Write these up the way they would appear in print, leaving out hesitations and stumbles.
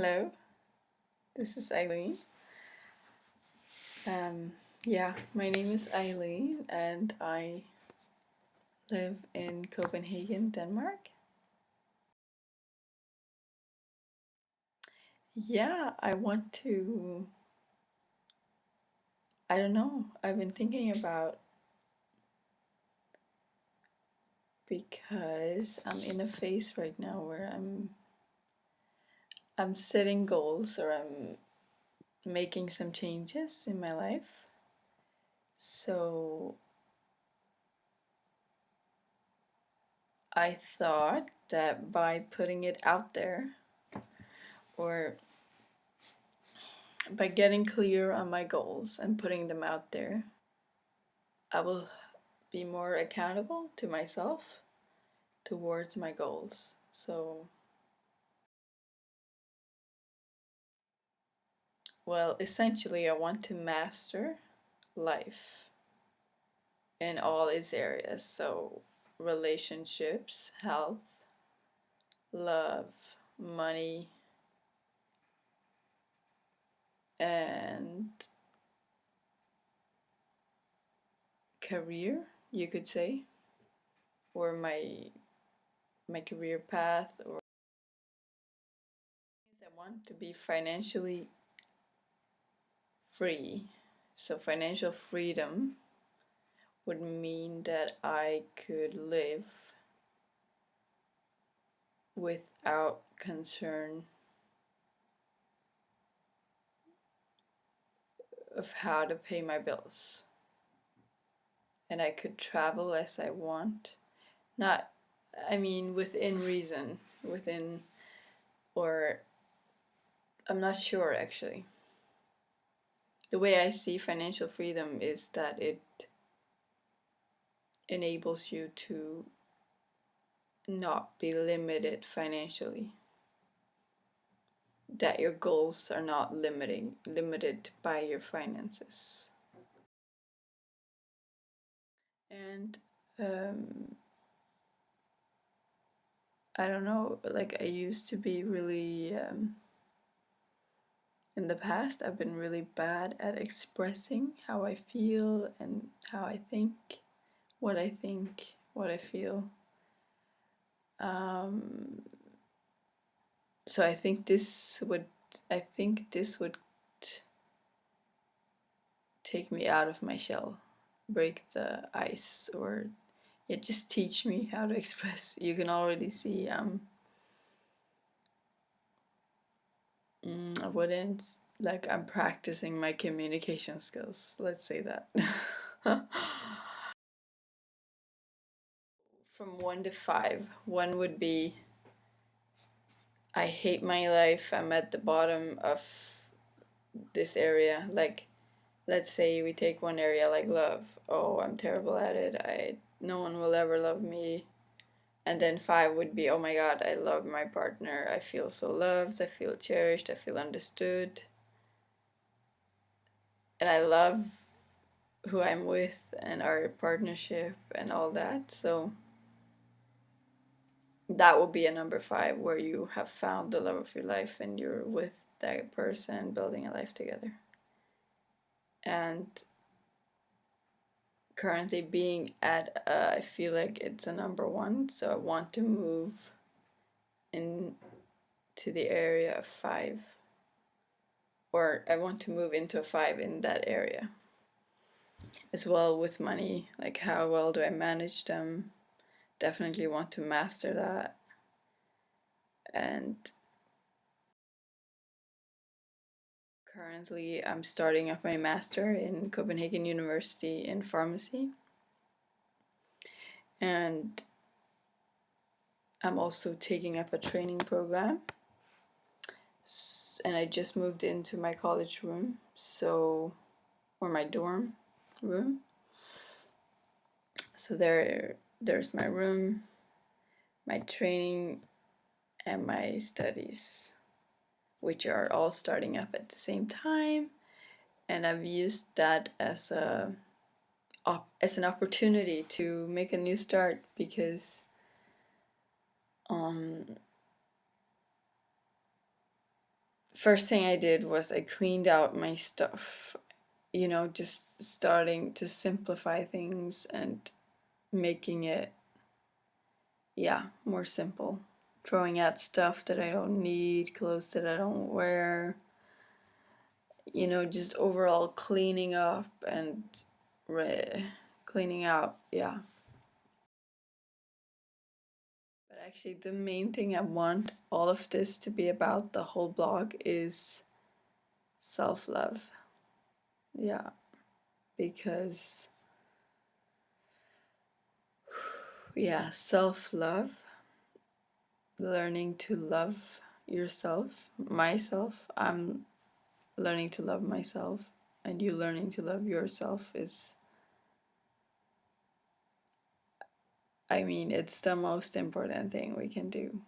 Hello, this is Eileen. Um, yeah, my name is Eileen and I live in Copenhagen, Denmark. Yeah, I don't know, I've been thinking about because I'm in a phase right now where I'm setting goals or I'm making some changes in my life. So I thought that by putting it out there or by getting clear on my goals and putting them out there, I will be more accountable to myself towards my goals. So, well, essentially, I want to master life in all its areas. So, relationships, health, love, money, and career, you could say, or my career path, or I want to be financially free. So, financial freedom would mean that I could live without concern of how to pay my bills. And I could travel as I want. Not, I mean, within reason, within, or I'm not sure actually. The way I see financial freedom is that it enables you to not be limited financially. That your goals are not limited by your finances. And I don't know, like I used to be really, in the past, I've been really bad at expressing how I feel and how I think, what I think, what I feel. So I think this would take me out of my shell, break the ice, or yeah, just teach me how to express. You can already see I wouldn't like I'm practicing my communication skills. Let's say that. From 1 to 5, 1 would be I hate my life. I'm at the bottom of this area. Like, let's say we take one area like love. Oh, I'm terrible at it. No one will ever love me. And then 5 would be, oh my god, I love my partner. I feel so loved. I feel cherished. I feel understood. And I love who I'm with and our partnership and all that. So that will be a number 5 where you have found the love of your life and you're with that person building a life together. And currently being at I feel like it's a number 1, so I want to move into the area of 5, or I want to move into a 5 in that area as well. With money, like how well do I manage them? Definitely want to master that. And currently I'm starting up my master in Copenhagen University in pharmacy, and I'm also taking up a training program, and I just moved into my college room, or my dorm room. So there's my room, my training, and my studies, which are all starting up at the same time. And I've used that as an opportunity to make a new start, because um first thing I did was I cleaned out my stuff, just starting to simplify things and making it, yeah, more simple. Throwing out stuff that I don't need, clothes that I don't wear, just overall cleaning up and cleaning out, yeah. But actually, the main thing I want all of this to be about, the whole blog, is self love. Yeah, because, yeah, self love, learning to love yourself, myself. I'm learning to love myself, and you learning to love yourself is, I mean, it's the most important thing we can do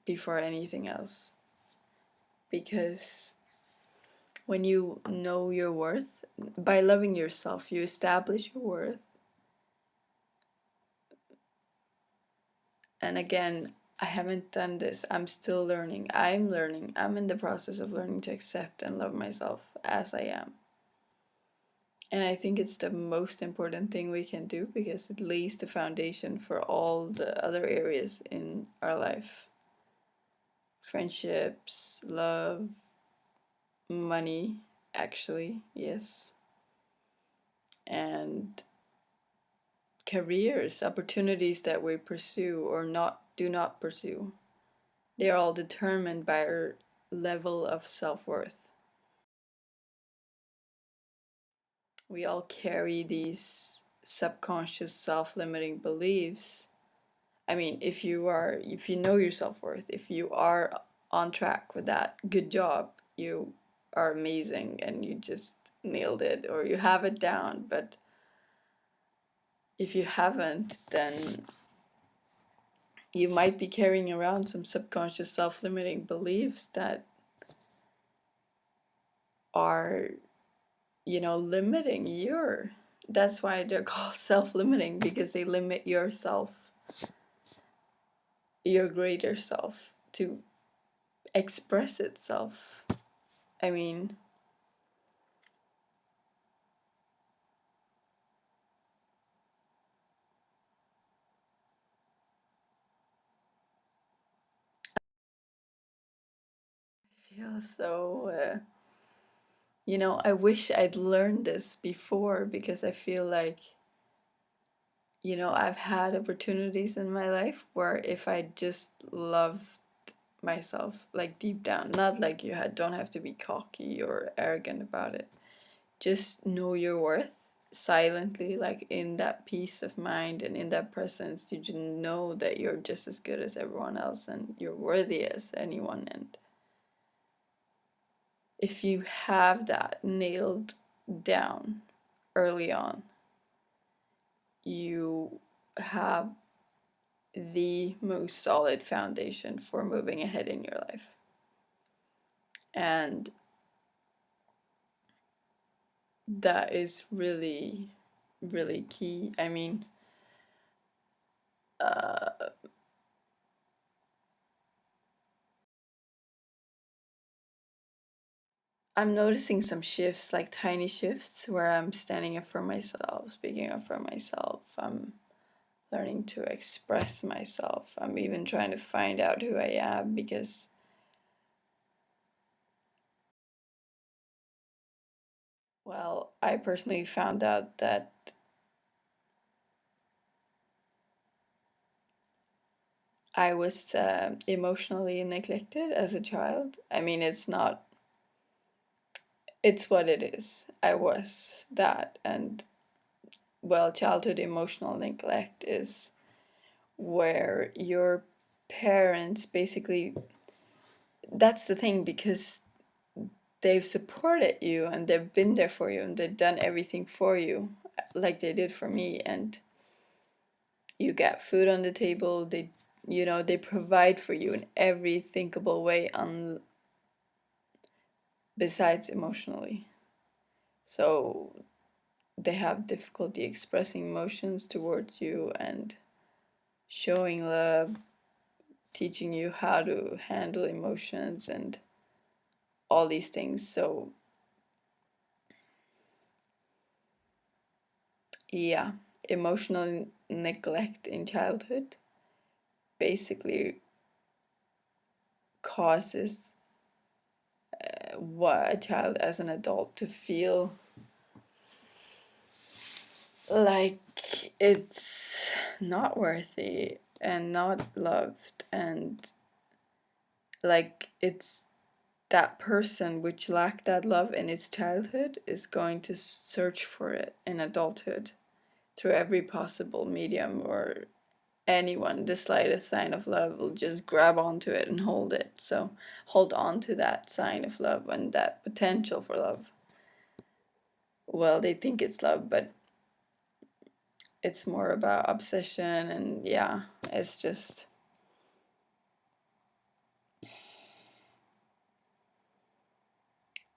before anything else. Because when you know your worth, by loving yourself, you establish your worth. And again, I haven't done this. I'm still learning. I'm learning. I'm in the process of learning to accept and love myself as I am. And I think it's the most important thing we can do because it lays the foundation for all the other areas in our life. Friendships, love, money, actually, yes. And careers, opportunities that we pursue or do not pursue. They're all determined by our level of self-worth. We all carry these subconscious self-limiting beliefs. I mean, if you know your self-worth, if you are on track with that, good job. You are amazing and you just nailed it, or you have it down. But if you haven't, then you might be carrying around some subconscious self-limiting beliefs that are, limiting that's why they're called self-limiting, because they limit yourself, your greater self, to express itself. I mean, I feel so, I wish I'd learned this before, because I feel like, I've had opportunities in my life where if I just loved myself, like deep down, not like don't have to be cocky or arrogant about it, just know your worth silently, like in that peace of mind and in that presence. You just know that you're just as good as everyone else and you're worthy as anyone. And if you have that nailed down early on, you have the most solid foundation for moving ahead in your life. And that is really, really key. I mean, I'm noticing some shifts, like tiny shifts, where I'm standing up for myself, speaking up for myself. I'm learning to express myself. I'm even trying to find out who I am, because well, I personally found out that I was emotionally neglected as a child. I mean, it's what it is. I was that. And well, childhood emotional neglect is where your parents basically, that's the thing, because they've supported you and they've been there for you and they've done everything for you, like they did for me. And you get food on the table, they provide for you in every thinkable way besides emotionally. So they have difficulty expressing emotions towards you and showing love, teaching you how to handle emotions and all these things. So yeah, emotional neglect in childhood basically causes what a child as an adult to feel like it's not worthy and not loved, and like it's that person which lacked that love in its childhood is going to search for it in adulthood through every possible medium, or anyone, the slightest sign of love will just grab onto it and hold it. So hold on to that sign of love and that potential for love. Well, they think it's love, but it's more about obsession, and yeah, it's just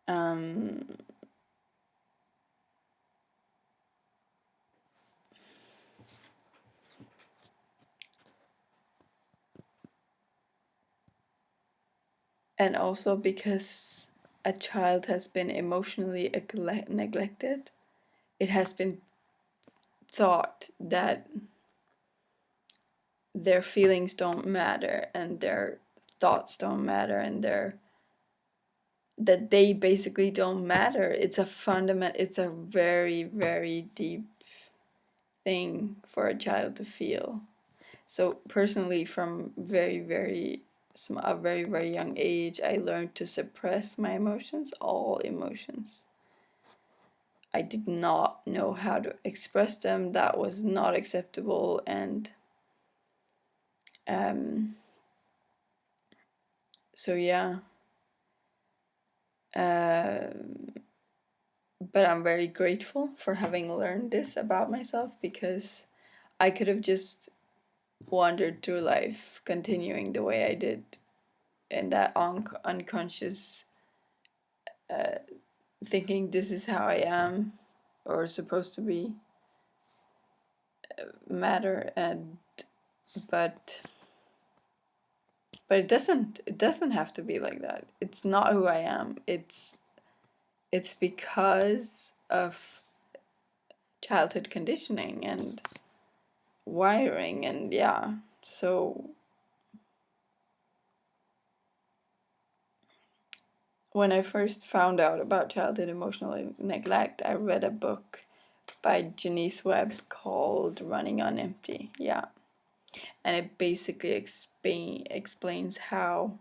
um and also because a child has been emotionally neglected, it has been thought that their feelings don't matter and their thoughts don't matter and that they basically don't matter. It's a it's a very, very deep thing for a child to feel. So personally, from a very, very young age, I learned to suppress my emotions, all emotions. I did not know how to express them. That was not acceptable, and um, so yeah. But I'm very grateful for having learned this about myself, because I could have just wandered through life continuing the way I did in that unconscious thinking this is how I am or supposed to be matter, and but it doesn't have to be like that. It's not who I am. It's because of childhood conditioning and wiring, and yeah. So when I first found out about childhood emotional neglect, I read a book by Janice Webb called Running on Empty. Yeah. And it basically explains how,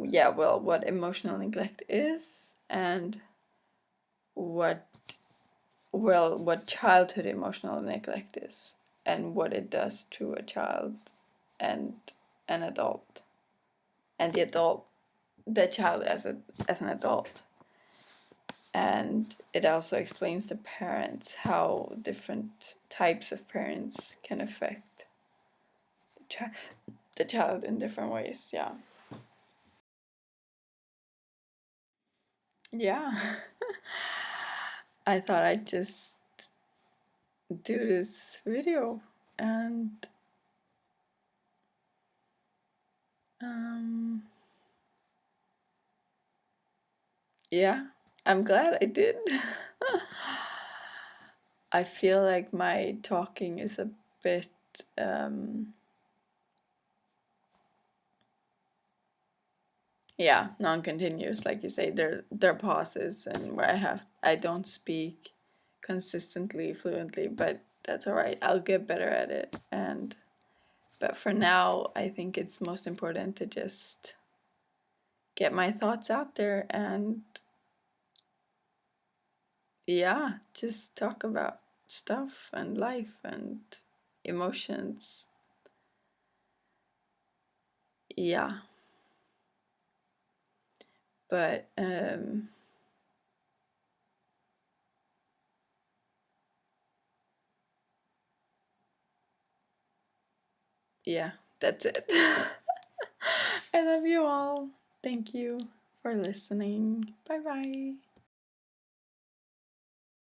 yeah, well, what emotional neglect is, and what, well, what childhood emotional neglect is, and what it does to a child and an adult, and the child as an adult. And it also explains the parents, how different types of parents can affect the child in different ways. Yeah. Yeah. I thought I'd just do this video, and um yeah, I'm glad I did. I feel like my talking is a bit yeah, non-continuous, like you say. There are pauses, and where I don't speak consistently fluently, but that's all right. I'll get better at it. And but for now, I think it's most important to just get my thoughts out there, and yeah, just talk about stuff and life and emotions. Yeah. But yeah, that's it. I love you all. Thank you for listening. Bye bye.